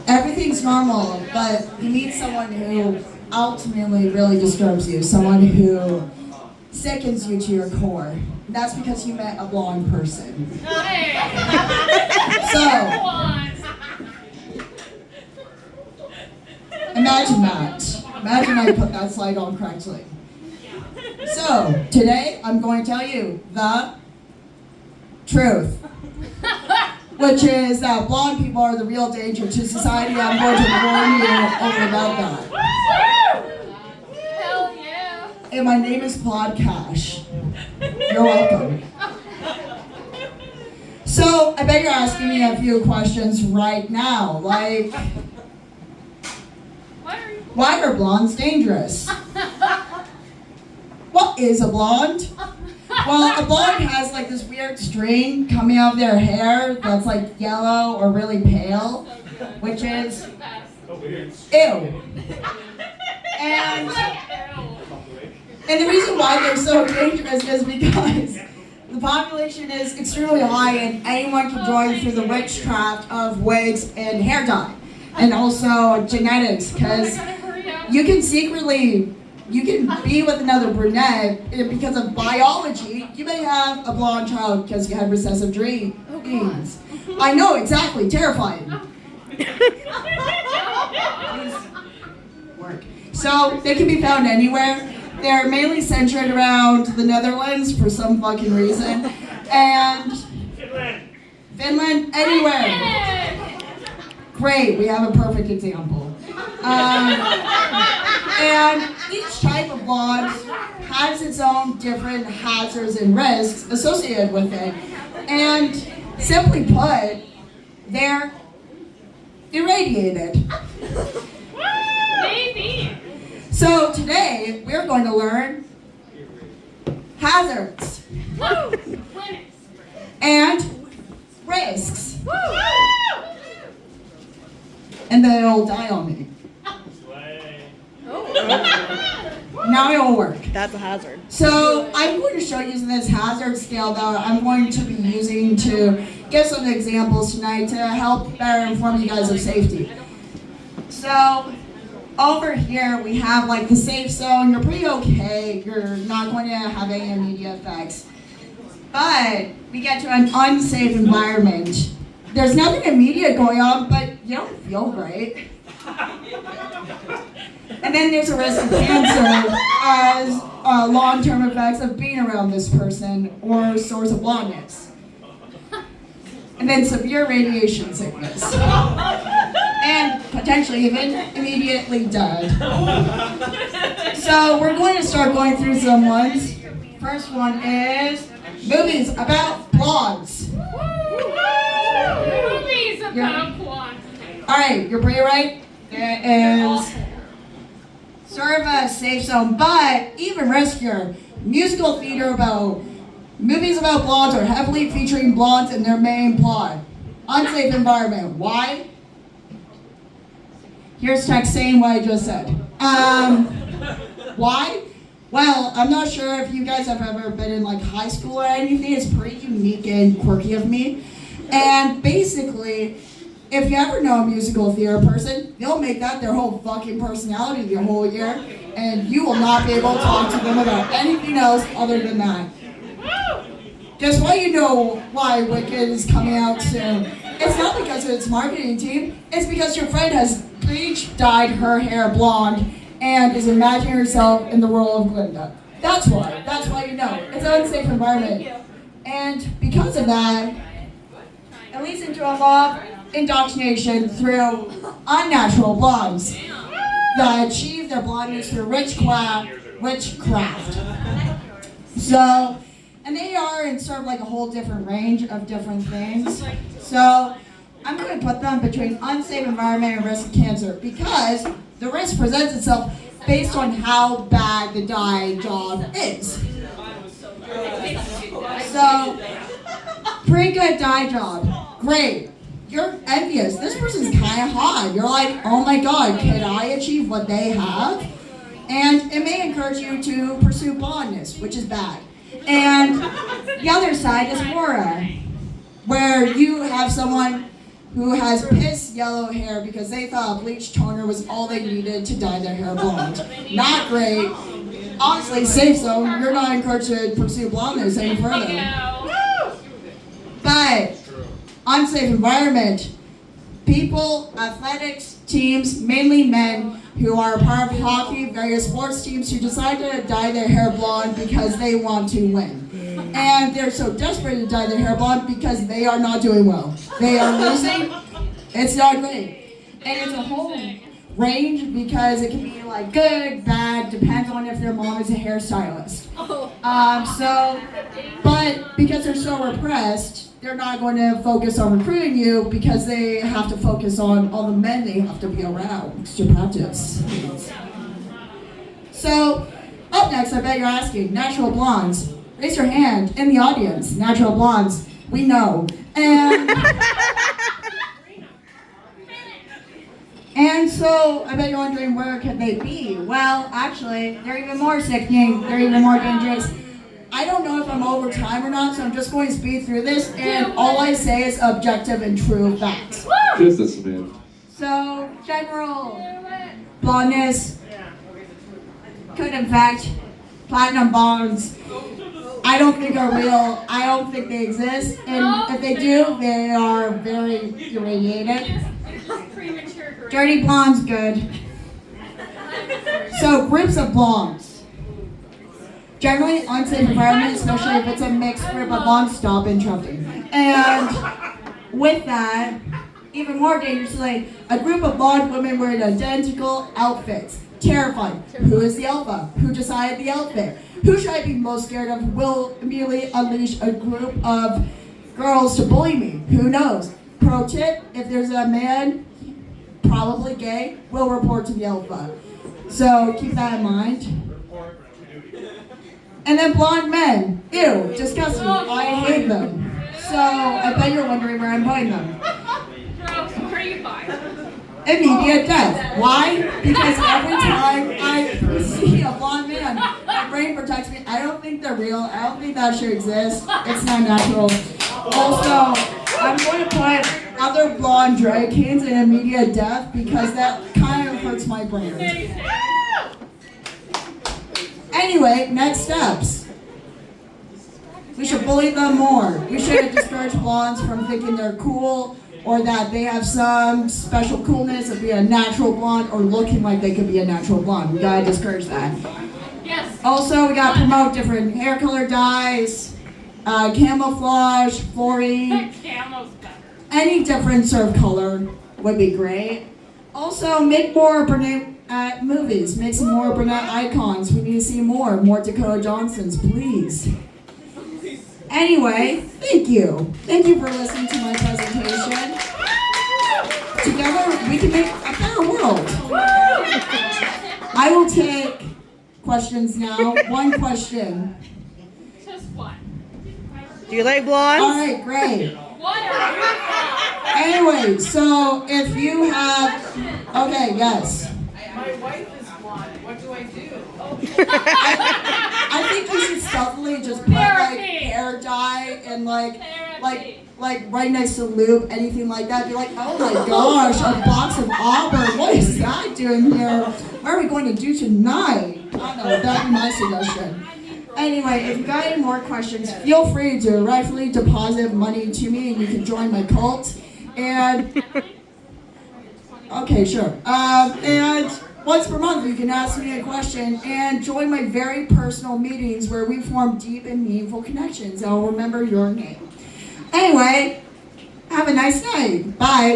Everything's normal, but you meet someone who ultimately really disturbs you, someone who sickens you to your core. That's because you met a blonde person. So, imagine that. Imagine I put that slide on correctly. So, today I'm going to tell you the truth, which is that blonde people are the real danger to society. I'm going to warn you all about that. Hell yeah. And my name is Claude Cash. You're welcome. So, I bet you're asking me a few questions right now, like, why are blondes dangerous? What is a blonde? Well, a blonde has like this weird string coming out of their hair that's like yellow or really pale, which is ew. And the reason why they're so dangerous is because the population is extremely high and anyone can join through the witchcraft of wigs and hair dye. And also genetics, because you can be with another brunette, and because of biology, you may have a blonde child because you had recessive genes. I know, exactly, terrifying. Work. So they can be found anywhere. They're mainly centered around the Netherlands for some fucking reason, and Finland, anywhere. Great, we have a perfect example. And each type of blonde has its own different hazards and risks associated with it. And simply put, they're irradiated. Maybe. So today, we're going to learn hazards and risks. And then it'll die on me. Now it'll work. That's a hazard. So I'm going to show you this hazard scale that I'm going to be using to give some examples tonight to help better inform you guys of safety. So over here we have like the safe zone. You're pretty okay. You're not going to have any immediate effects. But we get to an unsafe environment. There's nothing immediate going on, but you don't feel right. And then there's a risk of cancer as long-term effects of being around this person or source of blondness. And then severe radiation sickness. And potentially even immediately dead. So we're going to start going through some ones. First one is movies about blondes. Movies about blondes. Alright, you're pretty right. There is sort of a safe zone, but even riskier. Musical theater about movies about blondes are heavily featuring blondes in their main plot. Unsafe environment. Why? Here's text saying what I just said. Why? Well, I'm not sure if you guys have ever been in like high school or anything. It's pretty unique and quirky of me. And basically, if you ever know a musical theater person, they'll make that their whole fucking personality the whole year, and you will not be able to talk to them about anything else other than that. Just want you know why Wicked is coming out soon. It's not because of its marketing team, it's because your friend has bleach dyed her hair blonde and is imagining herself in the role of Glinda. That's why you know. It's an unsafe environment. And because of that, it leads into a law of indoctrination through unnatural blondes that achieve their blondness through witchcraft. So, and they are in sort of like a whole different range of different things. So, I'm going to put them between unsafe environment and risk of cancer because the risk presents itself based on how bad the dye job is. So, pretty good dye job. Great. You're envious. This person's kind of hot. You're like, oh my god, can I achieve what they have? And it may encourage you to pursue blondness, which is bad. And the other side is Mora, where you have someone who has piss yellow hair because they thought bleach toner was all they needed to dye their hair blonde. Not great. Honestly, safe zone. You're not encouraged to pursue blondness any further. But unsafe environment. People, athletics teams, mainly men who are part of hockey, various sports teams who decide to dye their hair blonde because they want to win. And they're so desperate to dye their hair blonde because they are not doing well. They are losing. It's not great. And it's a whole range because it can be like good, bad, depends on if their mom is a hairstylist. But because they're so repressed, they're not going to focus on recruiting you because they have to focus on all the men they have to be around to practice. So, up next, I bet you're asking, natural blondes. Raise your hand in the audience. Natural blondes, we know. And so, I bet you're wondering, where could they be? Well, actually, they're even more sickening. They're even more dangerous. I don't know if I'm over time or not, so I'm just going to speed through this, and all I say is objective and true facts. Just a smidge. So, general blondness could infect platinum bonds. I don't think are real. I don't think they exist, and if they do, they are very irradiated. Dirty blonde's good. So, groups of blondes. Generally, unsafe environment, especially if it's a mixed group of blondes, stop interrupting. And with that, even more dangerously, a group of blonde women wearing identical outfits. Terrifying. Who is the alpha? Who decided the outfit? Who should I be most scared of? Will immediately unleash a group of girls to bully me? Who knows? Pro tip, if there's a man, probably gay, will report to the alpha. So keep that in mind. And then blonde men. Ew, disgusting. I hate them. So I bet you're wondering where I'm putting them. Immediate death. Why? Because every time I see a blonde man, my brain protects me. I don't think they're real. I don't think that should exist. It's not natural. Also, I'm going to put other blonde drag queens in immediate death because that kind of hurts my brain. Anyway, next steps. We should bully them more. We should discourage blondes from thinking they're cool or that they have some special coolness of being a natural blonde or looking like they could be a natural blonde. We gotta discourage that. Yes. Also, we gotta promote different hair color dyes, camouflage, fluorine. Camo's better. Any different sort of color would be great. Also, make more brunette movies. Make some more brunette icons. We need to see more Dakota Johnsons, please. Anyway, thank you. Thank you for listening to my presentation. Together, we can make a better world. I will take questions now. One question. Just one. Do you like blondes? All right, great. What are you? Anyway, so if you have... Okay, yes. My wife is blonde. What do I do? I think you should stealthily just put like hair dye and like right next to lube, anything like that. Be like, oh my gosh, a box of Auburn. What is that doing here? What are we going to do tonight? I don't know. That'd be my suggestion. Anyway, if you got any more questions, feel free to directly deposit money to me, and you can join my cult. And okay, sure. And once per month, you can ask me a question and join my very personal meetings where we form deep and meaningful connections. I'll remember your name. Anyway, have a nice night. Bye.